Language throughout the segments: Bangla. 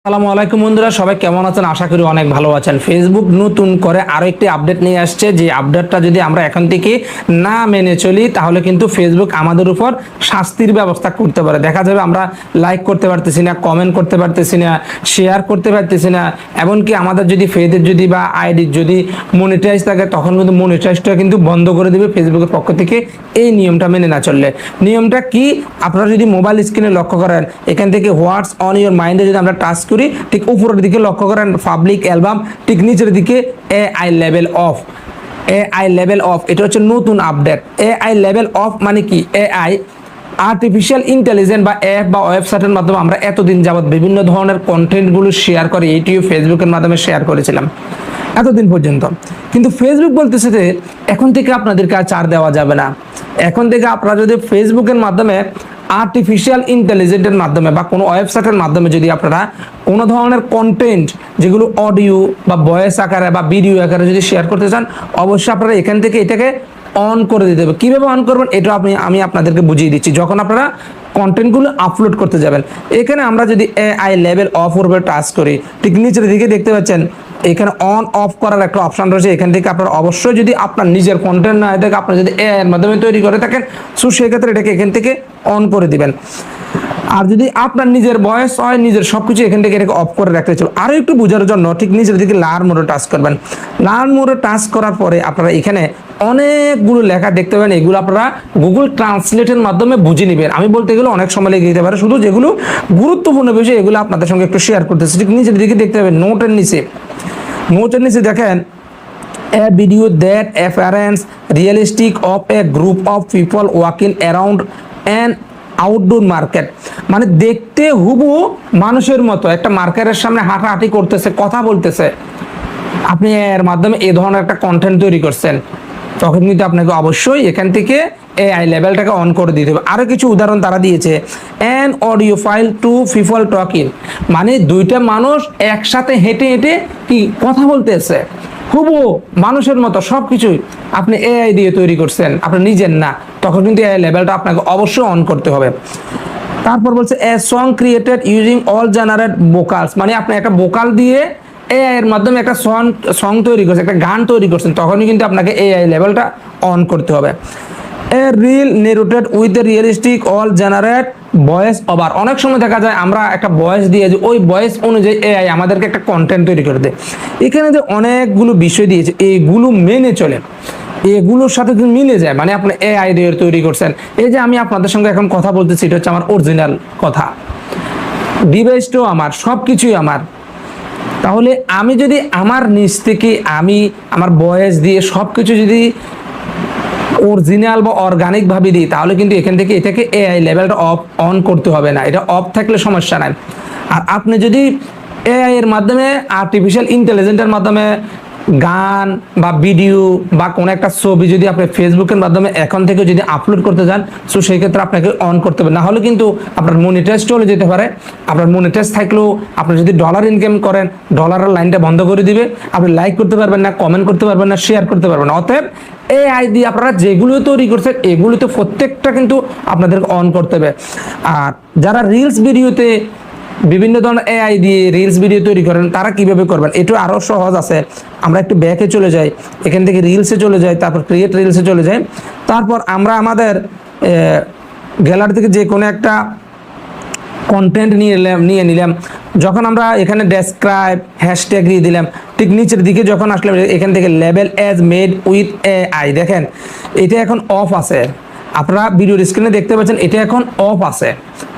আসসালামু আলাইকুম বন্ধুরা, সবাই কেমন আছেন? আশা করি অনেক ভালো আছেন। ফেসবুক নতুন করে আরো একটি আপডেট নিয়ে আসছে, যে আপডেটটা যদি আমরা এখন থেকে না মেনে চলি তাহলে কিন্তু ফেসবুক আমাদের উপর শাস্তির ব্যবস্থা করতে পারে। দেখা যাবে আমরা লাইক করতে পারতেছি না, কমেন্ট করতে পারতেছি না, শেয়ার করতে পারতেছি না, এমনকি আমাদের যদি পেজের যদি বা আইডির যদি মনিটাইজ থাকে তখন কিন্তু মনিটাইজটা কিন্তু বন্ধ করে দেবে ফেসবুকের পক্ষ থেকে, এই নিয়মটা মেনে না চললে। নিয়মটা কি? আপনারা যদি মোবাইল স্ক্রিনে লক্ষ্য করেন, এখান থেকে হোয়াটস অন ইউর মাইন্ডে যদি আমরা টাচ করি, ঠিক উপরের দিকে লক্ষ্য করেন পাবলিক অ্যালবাম, ঠিক নিচের দিকে AI level of. AI level of এটা হচ্ছে নতুন আপডেট। এআই লেভেল অফ মানে কি? এআই আর্টিফিশিয়াল ইন্টেলিজেন্স বা অ্যাপ বা ওয়েবসাইটের মাধ্যমে আমরা এতদিন যাবত বিভিন্ন ধরনের কন্টেন্টগুলো শেয়ার করে ইউটিউব ফেসবুকের মাধ্যমে শেয়ার করেছিলাম এতদিন পর্যন্ত। কিন্তু ফেসবুক বলতেছে যে এখন থেকে আপনাদেরকে আর ছাড় দেওয়া যাবে না। এখন থেকে আপনারা যদি ফেসবুকের মাধ্যমে আর্টিফিশিয়াল ইন্টেলিজেন্সের মাধ্যমে বা কোনো ওয়েবসাইটের মাধ্যমে যদি আপনারা কোনো ধরনের কন্টেন্ট যেগুলো অডিও বা ভয়েস আকারে বা ভিডিও আকারে যদি শেয়ার করতে চান, অবশ্যই আপনারা এখান থেকে এটাকে অন করে দিতে হবে। কীভাবে অন করবেন এটা আমি আপনাদেরকে বুঝিয়ে দিচ্ছি। যখন আপনারা কন্টেন্টগুলো আপলোড করতে যাবেন, এখানে আমরা যদি এআই লেভেল অফ উপরে টাচ করি, ঠিক নিচের দিকে দেখতে পাচ্ছেন এখানে অন অফ করার একটা অপশন রয়েছে। এখান থেকে আপনারা অবশ্যই যদি আপনার নিজের কন্টেন্ট না থাকে, আপনারা যদি এআই এর মাধ্যমে তৈরি করে থাকেন, সো সেক্ষেত্রে এটাকে এখান থেকে অন করে দিবেন। আর যদি আপনার নিজের ভয়েস হয়, নিজের সবকিছু এখান থেকে এটাকে অফ করে রাখতে চলবে। আরো একটু বোঝার জন্য ঠিক নিচের দিকে লার্ন মোডে টাচ করবেন। লার্ন মোডে টাচ করার পরে আপনারা এখানে অনেকগুলো লেখা দেখতে পাবেন, এগুলো আপনারা গুগল ট্রান্সলেটের মাধ্যমে বুঝে নেবেন। আমি বলতে গেলে অনেক সময় লেগে যেতে পারে, শুধু যেগুলো গুরুত্বপূর্ণ বিষয় এগুলো আপনাদের সঙ্গে একটু শেয়ার করতেছি। ঠিক নিচের দিকে দেখতে পাবেন নোটের নিচে দেখেন a video that appearance realistic of a group of people walking around an outdoor market, মানে দেখতে হুবহু মানুষের মতো একটা মার্কেটের সামনে হাঁটাহাঁটি করতেছে, কথা বলতেছে। আপনি এর মাধ্যমে এই ধরনের একটা কন্টেন্ট তৈরি করছেন, তখন কিন্তু আপনাকে অবশ্যই এখান থেকে এআই লেভেলটাকে অন করে দিতে হবে। আরো কিছু উদাহরণ তারা দিয়েছে, an audio file to people talking, মানে দুইটা মানুষ একসাথে হেঁটে হেঁটে কি কথা বলতেছে, হুবহু মানুষের মতো সবকিছুই আপনি এআই দিয়ে তৈরি করছেন, আপনি নিজের না, তখন কিন্তু এআই লেভেলটা আপনাকে অবশ্যই অন করতে হবে। তারপর বলছে a song created using all generate vocals, মানে আপনি একটা ভোকাল দিয়ে এআই এর মাধ্যমে একটা সং তৈরি করছেন, একটা গান তৈরি করছেন, তখনই কিন্তু আপনাকে এআই লেভেলটা অন করতে হবে। এ reel narrated with a realistic all generate voice over, অনেক সময় দেখা যায় আমরা একটা ভয়েস দিয়ে যে ওই ভয়েস অনুযায়ী এআই আমাদেরকে একটা কন্টেন্ট তৈরি করে দেয়। এখানে যে অনেকগুলো বিষয় দিয়েছে, এইগুলো মেনে চলে, এগুলোর সাথে মিলে যায়, মানে আপনি এআই দিয়ে তৈরি করছেন। এই যে আমি আপনাদের সঙ্গে এখন কথা বলতেছি, এটা হচ্ছে আমার অরিজিনাল কথা, ডিভাইসটাও আমার, সবকিছুই আমার। তাহলে আমি যদি আমার নিজ থেকে আমি আমার ভয়েস দিয়ে সবকিছু যদি অরিজিনাল বা অর্গানিক ভাবে দিই, তাহলে কিন্তু এখান থেকে এটাকে এআই লেভেলটা অফ অন করতে হবে না, এটা অফ থাকলে সমস্যা নাই। আর আপনি যদি এআই এর মাধ্যমে আর্টিফিশিয়াল ইন্টেলিজেন্সের মাধ্যমে গান বা ভিডিও বা কোনো একটা ছবি যদি আপনি ফেসবুকের মাধ্যমে এখন থেকে যদি আপলোড করতে যান, সো সেই ক্ষেত্রে আপনাকে অন করতে হবে, না হলে কিন্তু আপনার মনিটাইজ চলে যেতে পারে। আপনার মনিটাইজ থাকলেও আপনি যদি ডলার ইনকাম করেন, ডলারের লাইনটা বন্ধ করে দিবে, আপনি লাইক করতে পারবেন না, কমেন্ট করতে পারবেন না, শেয়ার করতে পারবেন না। অতএব এআই দিয়ে আপনারা যেগুলো তৈরি করছেন এগুলোতে প্রত্যেকটা কিন্তু আপনাদের অন করতে হবে। আর যারা রিলস ভিডিওতে বিভিন্ন ধরনের এআই দিয়ে রিলস ভিডিও তৈরি করেন, তারা কিভাবে করবেন এটা আরো সহজ আছে। আমরা একটু ব্যাকে চলে যাই, এখান থেকে রিলসে চলে যাই, তারপর ক্রিয়েট রিলসে চলে যাই, তারপর আমরা আমাদের গ্যালারি থেকে যে কোনো একটা কন্টেন্ট নিয়ে নিলাম। যখন আমরা এখানে ডেসক্রাইব হ্যাশট্যাগ দিয়ে দিলাম, ঠিক নিচের দিকে যখন আসলাম এখান থেকে label as made with AI, দেখেন এটা এখন অফ আছে, আপনারা ভিডিওর স্ক্রিনে দেখতে পাচ্ছেন এটা এখন অফ আছে।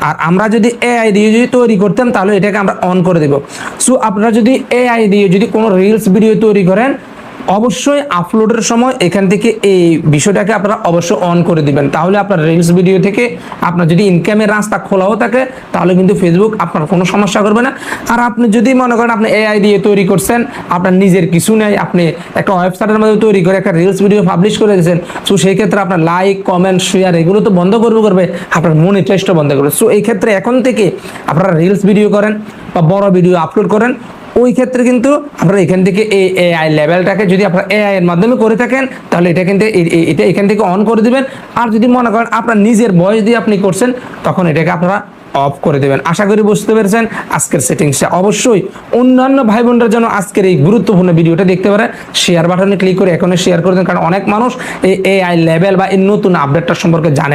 আর আমরা যদি এআই দিয়ে যদি তৈরি করতাম তাহলে এটাকে আমরা অন করে দেব। সো আপনারা যদি এআই দিয়ে যদি কোনো রিলস ভিডিও তৈরি করেন, অবশ্যই আপলোডের সময় এখান থেকে এই বিষয়টাকে আপনারা অবশ্যই অন করে দিবেন, তাহলে আপনার রিলস ভিডিও থেকে আপনার যদি ইনকামের রাস্তা খোলাও থাকে তাহলে কিন্তু ফেসবুক আপনার কোনো সমস্যা করবে না। আর আপনি যদি মনে করেন আপনি এআই দিয়ে তৈরি করছেন, আপনার নিজের কিছু নেই, আপনি একটা ওয়েবসাইটের মধ্যে তৈরি করে একটা রিলস ভিডিও পাবলিশ করে দিয়েছেন, সো সেই ক্ষেত্রে আপনার লাইক কমেন্ট শেয়ার এগুলো তো বন্ধ করবে, আপনার মনিটাইজটা বন্ধ করবে। সো এই ক্ষেত্রে এখন থেকে আপনারা রিলস ভিডিও করেন বা বড় ভিডিও আপলোড করেন, ওই ক্ষেত্রে কিন্তু আপনারা এখান থেকে এই এআই লেভেলটাকে যদি আপনারা এআই এর মাধ্যমে করে থাকেন তাহলে এটা কিন্তু এটা এখান থেকে অন করে দিবেন। আর যদি মনে করেন আপনার নিজের ভয়েস দিয়ে আপনি করছেন তখন এটাকে আপনারা অফ করে দেবেন। আশা করি বুঝতে পেরেছেন আজকের সেটিংসটা। অবশ্যই অন্যান্য ভাই বোনরা যেন আজকের এই গুরুত্বপূর্ণ ভিডিওটা দেখতে পারে, শেয়ার বাটনে ক্লিক করে এখনই শেয়ার করে দেন, কারণ অনেক মানুষ এই এআই লেভেল বা এই নতুন আপডেটটা সম্পর্কে জানেন।